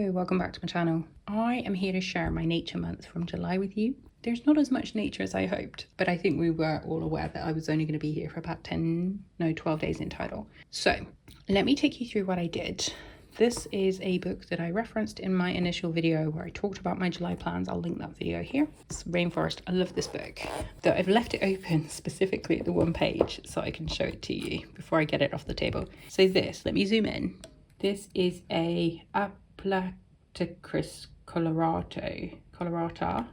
Hello, welcome back to my channel. I am here to share my nature month from July with you. There's not as much nature as I hoped, but I think we were all aware that I was only going to be here for about 12 days in total. So let me take you through what I did. This is a book that I referenced in my initial video where I talked about my July plans. I'll link that video here. It's Rainforest. I love this book. Though I've left it open specifically at the one page so I can show it to you before I get it off the table. So let me zoom in. This is a Platycris colorata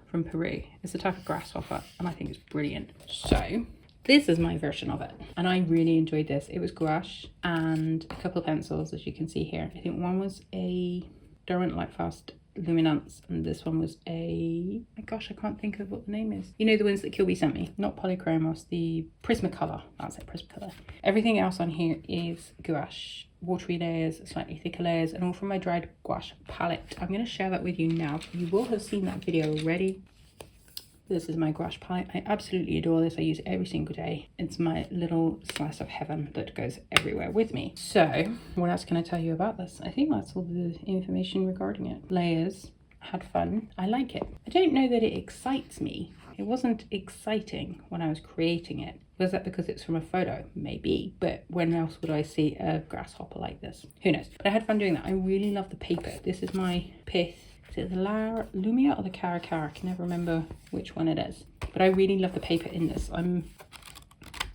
from Peru. It's a type of grasshopper and I think it's brilliant. So this is my version of it and I really enjoyed this. It was gouache and a couple of pencils, as you can see here. I think one was a Derwent Lightfast Luminance and this one was a, my gosh, I can't think of what the name is. You know, the ones that Kilby sent me, not Polychromos, the Prismacolor. That's it, Prismacolor. Everything else on here is gouache, watery layers, slightly thicker layers, and all from my dried gouache palette. I'm going to share that with you now. You will have seen that video already. This is my gouache palette. I absolutely adore this. I use it every single day. It's my little slice of heaven that goes everywhere with me. So what else can I tell you about this? I think that's all the information regarding it. Layers, had fun. I like it. I don't know that it excites me. It wasn't exciting when I was creating it. Was that because it's from a photo? Maybe. But when else would I see a grasshopper like this? Who knows? But I had fun doing that. I really love the paper. This is my pith. Is it the Lumia or the Cara? I can never remember which one it is. But I really love the paper in this. I'm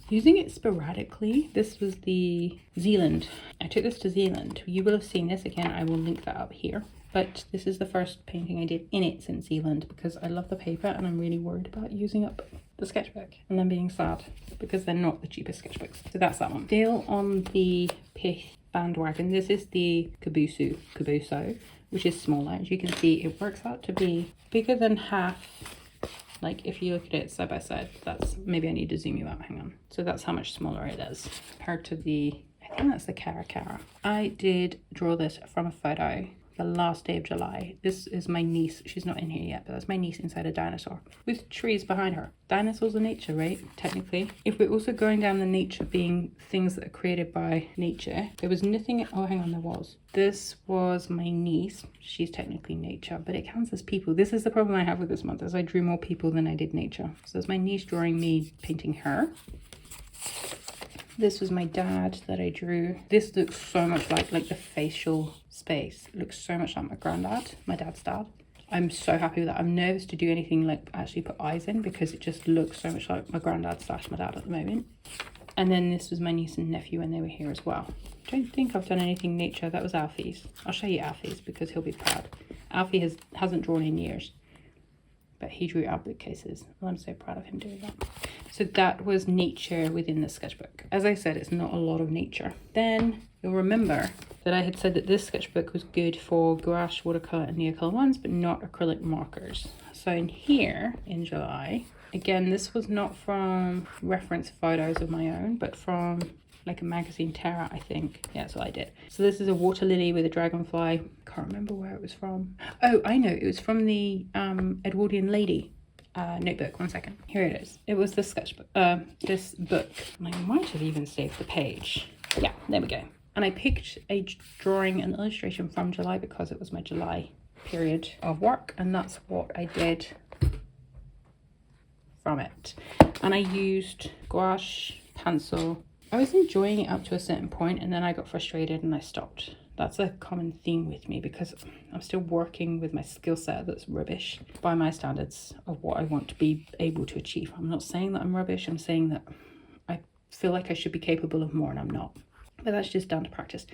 using it sporadically. This was the Zealand. I took this to Zealand. You will have seen this again. I will link that up here. But this is the first painting I did in it since Zealand because I love the paper and I'm really worried about using up the sketchbook and then being sad because they're not the cheapest sketchbooks. So that's that one. Still on the pith bandwagon. This is the Cabuso, which is smaller. As you can see, it works out to be bigger than half. Like if you look at it side by side, that's, maybe I need to zoom you out, hang on. So that's how much smaller it is compared to the, I think that's the Cara. I did draw this from a photo the last day of July. This is my niece. She's not in here yet, but that's my niece inside a dinosaur with trees behind her. Dinosaurs are nature, right? Technically. If we're also going down the nature being things that are created by nature, there was nothing, oh hang on, there was. This was my niece. She's technically nature, but it counts as people. This is the problem I have with this month, is I drew more people than I did nature. So it's my niece drawing me, painting her. This was my dad that I drew. This looks so much like the facial space. It looks so much like my granddad, my dad's dad. I'm so happy with that. I'm nervous to do anything like actually put eyes in because it just looks so much like my granddad / my dad at the moment. And then this was my niece and nephew when they were here as well. I don't think I've done anything nature. That was Alfie's. I'll show you Alfie's because he'll be proud. Alfie hasn't drawn in years, but he drew our bookcases. And I'm so proud of him doing that. So that was nature within the sketchbook. As I said, it's not a lot of nature. Then you'll remember that I had said that this sketchbook was good for gouache, watercolor, and Neocolor ones, but not acrylic markers. So in here, in July, again, this was not from reference photos of my own, but from like a magazine, Terra, I think. Yeah, that's what I did. So this is a water lily with a dragonfly. Can't remember where it was from. Oh, I know. It was from the Edwardian Lady notebook. One second. Here it is. It was the sketchbook, this book. And I might have even saved the page. Yeah, there we go. And I picked a drawing and illustration from July because it was my July period of work. And that's what I did from it. And I used gouache, pencil. I was enjoying it up to a certain point and then I got frustrated and I stopped. That's a common theme with me because I'm still working with my skill set that's rubbish by my standards of what I want to be able to achieve. I'm not saying that I'm rubbish. I'm saying that I feel like I should be capable of more and I'm not. But that's just down to practice.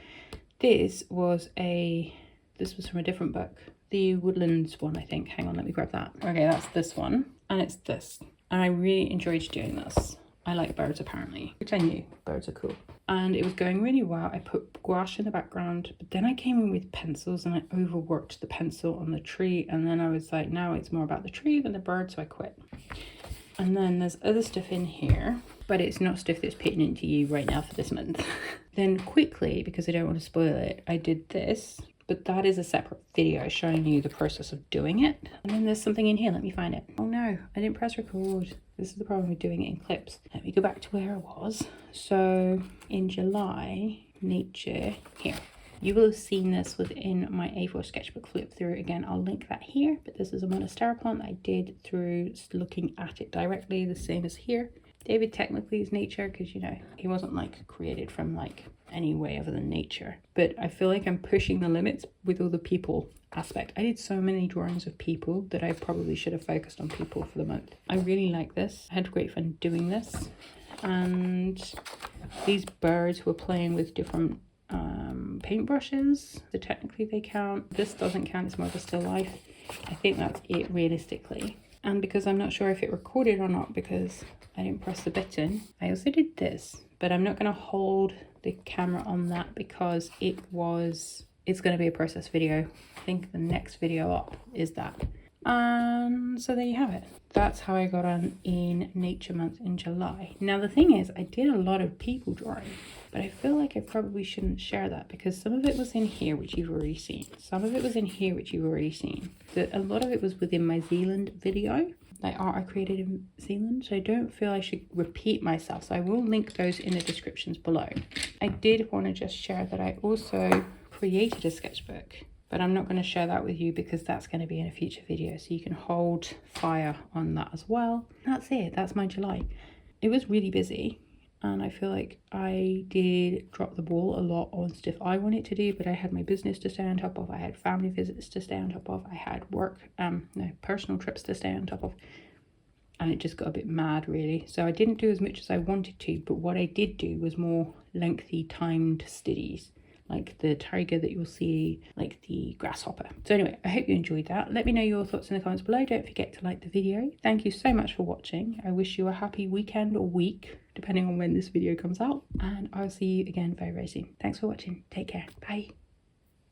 This was from a different book. The Woodlands one, I think. Hang on, let me grab that. Okay, that's this one. And it's this. And I really enjoyed doing this. I like birds apparently, which I knew. Birds are cool. And it was going really well. I put gouache in the background, but then I came in with pencils and I overworked the pencil on the tree. And then I was like, now it's more about the tree than the bird, so I quit. And then there's other stuff in here, but it's not stuff that's pertinent to you right now for this month. Then quickly, because I don't want to spoil it, I did this, but that is a separate video showing you the process of doing it. And then there's something in here. Let me find it. Oh no, I didn't press record. This is the problem with doing it in clips. Let me go back to where I was. So in July, nature here. You will have seen this within my A4 sketchbook flip through. Again, I'll link that here, but this is a monstera plant that I did through looking at it directly, the same as here. David technically is nature because, you know, he wasn't like created from like any way other than nature. But I feel like I'm pushing the limits with all the people aspect. I did so many drawings of people that I probably should have focused on people for the month. I really like this. I had great fun doing this. And these birds were playing with different paintbrushes. So technically they count. This doesn't count, it's more of a still life. I think that's it realistically. And because I'm not sure if it recorded or not because I didn't press the button, I also did this, but I'm not going to hold the camera on that because it's going to be a process video. I think the next video up is that. So there you have it. That's how I got on in Nature Month in July. Now the thing is, I did a lot of people drawing, but I feel like I probably shouldn't share that because some of it was in here, which you've already seen. Some of it was in here, which you've already seen. A lot of it was within my Zealand video, like art I created in Zealand. So I don't feel I should repeat myself. So I will link those in the descriptions below. I did want to just share that I also created a sketchbook, but I'm not going to share that with you because that's going to be in a future video. So you can hold fire on that as well. That's it. That's my July. It was really busy. And I feel like I did drop the ball a lot on stuff I wanted to do, but I had my business to stay on top of. I had family visits to stay on top of. I had work, personal trips to stay on top of. And it just got a bit mad, really. So I didn't do as much as I wanted to, but what I did do was more lengthy timed studies, like the tiger that you'll see, like the grasshopper. So anyway, I hope you enjoyed that. Let me know your thoughts in the comments below. Don't forget to like the video. Thank you so much for watching. I wish you a happy weekend or week, depending on when this video comes out. And I'll see you again very, very soon. Thanks for watching. Take care. Bye.